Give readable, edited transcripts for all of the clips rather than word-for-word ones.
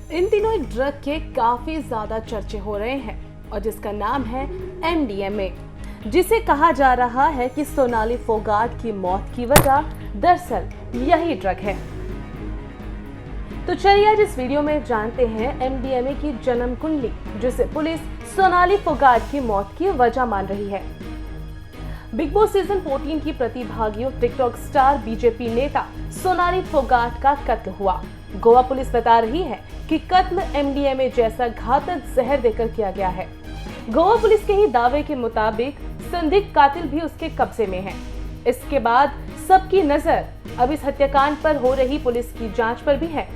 इन दिनों एक ड्रग के काफी ज्यादा चर्चे हो रहे हैं और जिसका नाम है MDMA, जिसे कहा जा रहा है कि सोनाली फोगाट की मौत की वजह दरअसल यही ड्रग है। तो चलिए आज इस वीडियो में जानते हैं MDMA की जन्म कुंडली, जिसे पुलिस सोनाली फोगाट की मौत की वजह मान रही है। बिग बॉस सीजन 14 की प्रतिभागियों टिकटॉक स्टार बीजेपी नेता सोनाली फोगाट का कत्ल हुआ। गोवा पुलिस बता रही है कि कत्ल MDMA जैसा घातक जहर देकर किया गया है। गोवा पुलिस के ही दावे के मुताबिक संदिग्ध कातिल भी उसके कब्जे में है। इसके बाद सबकी नजर अब इस हत्याकांड पर हो रही पुलिस की जांच पर भी है।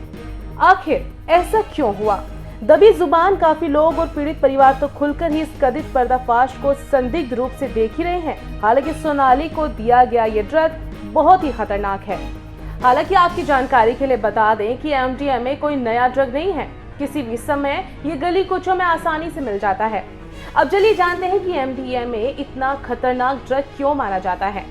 आखिर ऐसा क्यों हुआ? दबी जुबान काफी लोग और पीड़ित परिवार तो खुलकर ही इस कथित पर्दाफाश को संदिग्ध रूप से देख ही रहे हैं। हालांकि सोनाली को दिया गया ये ड्रग बहुत ही खतरनाक है। हालांकि आपकी जानकारी के लिए बता दें कि MDMA कोई नया ड्रग नहीं है। किसी भी समय ये गली कूचों में आसानी से मिल जाता है। अब चलिए जानते हैं कि MDMA इतना खतरनाक ड्रग क्यों माना जाता है।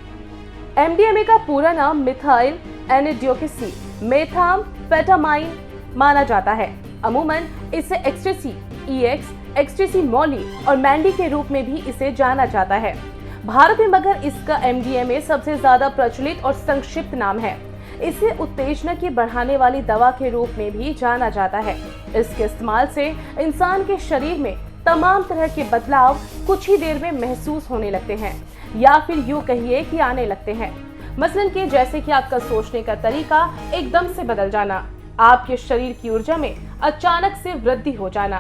MDMA का पूरा नाम मिथाइल एनोडियोक्सी मेथाम्फेटामाइन माना जाता है। अमूमन इसे एक्सटेसी, EX, एक्सटेसी मॉली और मैंडी के रूप में भी इसे जाना जाता है भारत में, मगर इसका MDMA सबसे ज्यादा प्रचलित और संक्षिप्त नाम है। इसे उत्तेजना की बढ़ाने वाली दवा के रूप में भी जाना जाता है। इसके इस्तेमाल से इंसान के शरीर में तमाम तरह के बदलाव कुछ ही देर में महसूस होने लगते हैं, या फिर यूं कहिए कि आने लगते हैं। मसलन कि जैसे कि आपका सोचने का तरीका एकदम से बदल जाना, आपके शरीर की ऊर्जा में अचानक से वृद्धि हो जाना।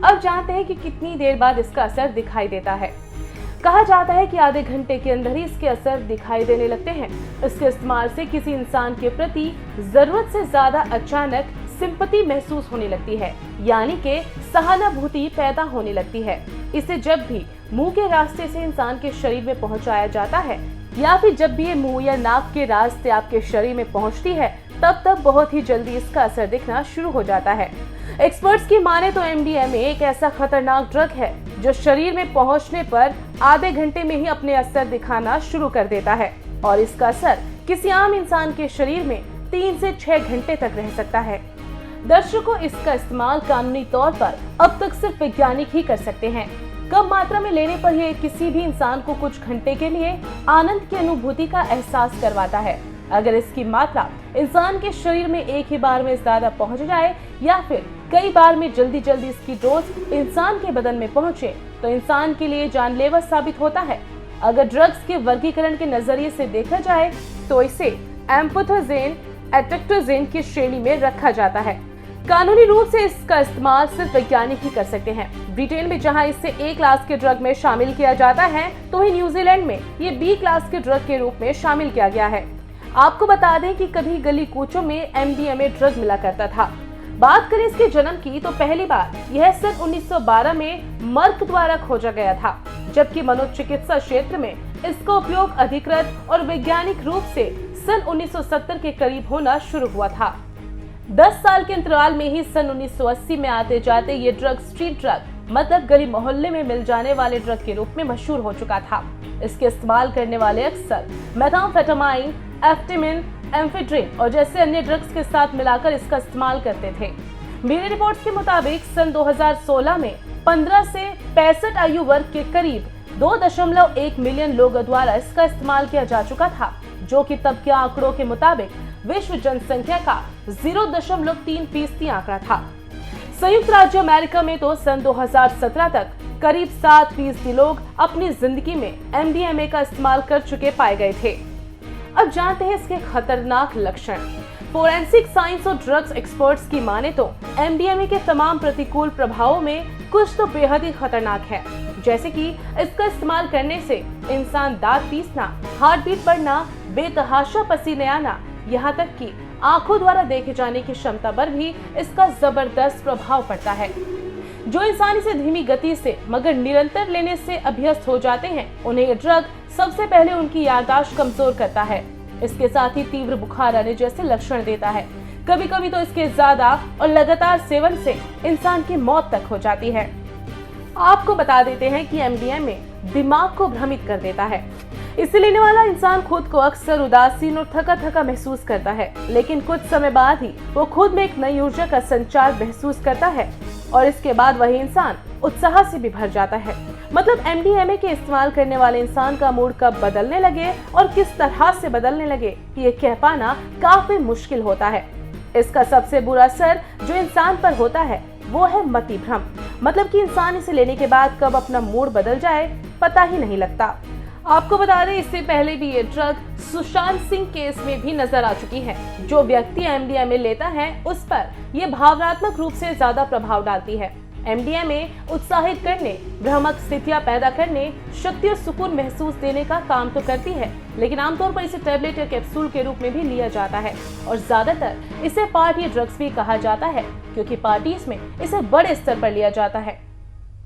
अब जानते हैं कि कितनी देर बाद इसका असर दिखाई देता है। कहा जाता है कि आधे घंटे के अंदर ही इसके असर दिखाई देने लगते हैं। इसके इस्तेमाल से किसी इंसान के प्रति जरूरत से ज्यादा अचानक सिंपैथी महसूस होने लगती है, यानी कि सहानुभूति पैदा होने लगती है। इसे जब भी मुंह के रास्ते से इंसान के शरीर में पहुंचाया जाता है, या फिर जब भी ये मुंह या नाक के रास्ते आपके शरीर में पहुंचती है, तब बहुत ही जल्दी इसका असर दिखना शुरू हो जाता है। एक्सपर्ट्स की माने तो MDMA एक ऐसा खतरनाक ड्रग है जो शरीर में पहुंचने पर आधे घंटे में ही अपने असर दिखाना शुरू कर देता है, और इसका असर किसी आम इंसान के शरीर में 3 से 6 घंटे तक रह सकता है। दर्शकों, इसका इस्तेमाल कानूनी तौर पर अब तक सिर्फ वैज्ञानिक ही कर सकते हैं। कम मात्रा में लेने पर यह किसी भी इंसान को कुछ घंटे के लिए आनंद की अनुभूति का एहसास करवाता है। अगर इसकी मात्रा इंसान के शरीर में एक ही बार में ज्यादा पहुंच जाए, या फिर कई बार में जल्दी इसकी डोज इंसान के बदन में पहुंचे, तो इंसान के लिए जानलेवा साबित होता है। अगर ड्रग्स के वर्गीकरण के नजरिए से देखा जाए तो इसे एम्फेटामाइन, एट्रेक्टोजेन की श्रेणी में रखा जाता है। कानूनी रूप से इसका इस्तेमाल सिर्फ वैज्ञानिक ही कर सकते हैं। ब्रिटेन में जहां इसे A क्लास के ड्रग में शामिल किया जाता है, तो वहीं न्यूजीलैंड में ये B क्लास के ड्रग के रूप में शामिल किया गया है। आपको बता दें कि कभी गली कूचों में MDMA ड्रग मिला करता था। बात करें इसके जन्म की, तो पहली बार यह सन 1912 में मर्क द्वारा खोजा गया था, जबकि मनोचिकित्सा क्षेत्र में इसका उपयोग अधिकृत और वैज्ञानिक रूप से सन 1970 के करीब होना शुरू हुआ था। 10 साल के अंतराल में ही सन 1980 में आते जाते ये ड्रग स्ट्रीट ड्रग, मतलब गली मोहल्ले में मिल जाने वाले ड्रग के रूप में मशहूर हो चुका था। इसके इस्तेमाल करने वाले अक्सर मेथाम्फेटामाइन, एफ्टामिन, एम्फेड्रिन और जैसे अन्य ड्रग्स के साथ मिलाकर इसका इस्तेमाल करते थे। मेरी रिपोर्ट्स के मुताबिक सन 2016 में 15 से 65 आयु वर्ग के करीब 2.1 मिलियन लोगों द्वारा इसका इस्तेमाल किया जा चुका था, जो कि तब के आंकड़ों के मुताबिक विश्व जनसंख्या का 0.3% आंकड़ा था। संयुक्त राज्य अमेरिका में तो सन 2017 तक करीब 7% लोग अपनी जिंदगी में MDMA का इस्तेमाल कर चुके पाए गए थे। अब जानते हैं इसके खतरनाक लक्षण। फोरेंसिक साइंस और ड्रग्स एक्सपर्ट्स की माने तो MDMA के तमाम प्रतिकूल प्रभावों में कुछ तो बेहद ही खतरनाक है, जैसे कि इसका इस्तेमाल करने से इंसान दांत पीसना, हार्ट बीट बढ़ना, बेतहाशा पसीने आना, यहाँ तक कि आंखों द्वारा देखे जाने की क्षमता पर भी इसका जबरदस्त प्रभाव पड़ता है। जो इंसान इसे धीमी गति से मगर निरंतर लेने से अभ्यस्त हो जाते हैं, उन्हें यह ड्रग सबसे पहले उनकी याददाश्त कमजोर करता है। इसके साथ ही तीव्र बुखार आने जैसे लक्षण देता है। कभी कभी तो इसके ज्यादा और लगातार सेवन से इंसान की मौत तक हो जाती है। आपको बता देते हैं कि MDMA दिमाग को भ्रमित कर देता है। इसे लेने वाला इंसान खुद को अक्सर उदासीन और थका थका महसूस करता है, लेकिन कुछ समय बाद ही वो खुद में एक नई ऊर्जा का संचार महसूस करता है और इसके बाद वही इंसान उत्साह से भी भर जाता है। मतलब MDMA के इस्तेमाल करने वाले इंसान का मूड कब बदलने लगे और किस तरह से बदलने लगे, ये कह पाना काफी मुश्किल होता है। इसका सबसे बुरा असर जो इंसान पर होता है वो है मति भ्रम। मतलब कि इंसान इसे लेने के बाद कब अपना मूड बदल जाए पता ही नहीं लगता। आपको बता दें, इससे पहले भी ये ड्रग सुशांत सिंह केस में भी नजर आ चुकी है। जो व्यक्ति MDMA लेता है उस पर ये भावनात्मक रूप से ज्यादा प्रभाव डालती है। MDMA उत्साहित करने, भ्रामक स्थितियां पैदा करने, शक्ति और सुकून महसूस देने का काम तो करती है, लेकिन आमतौर पर इसे टैबलेट या कैप्सूल के रूप में भी लिया जाता है और ज्यादातर इसे पार्टी ड्रग्स भी कहा जाता है, क्योंकि पार्टीज में इसे बड़े स्तर पर लिया जाता है।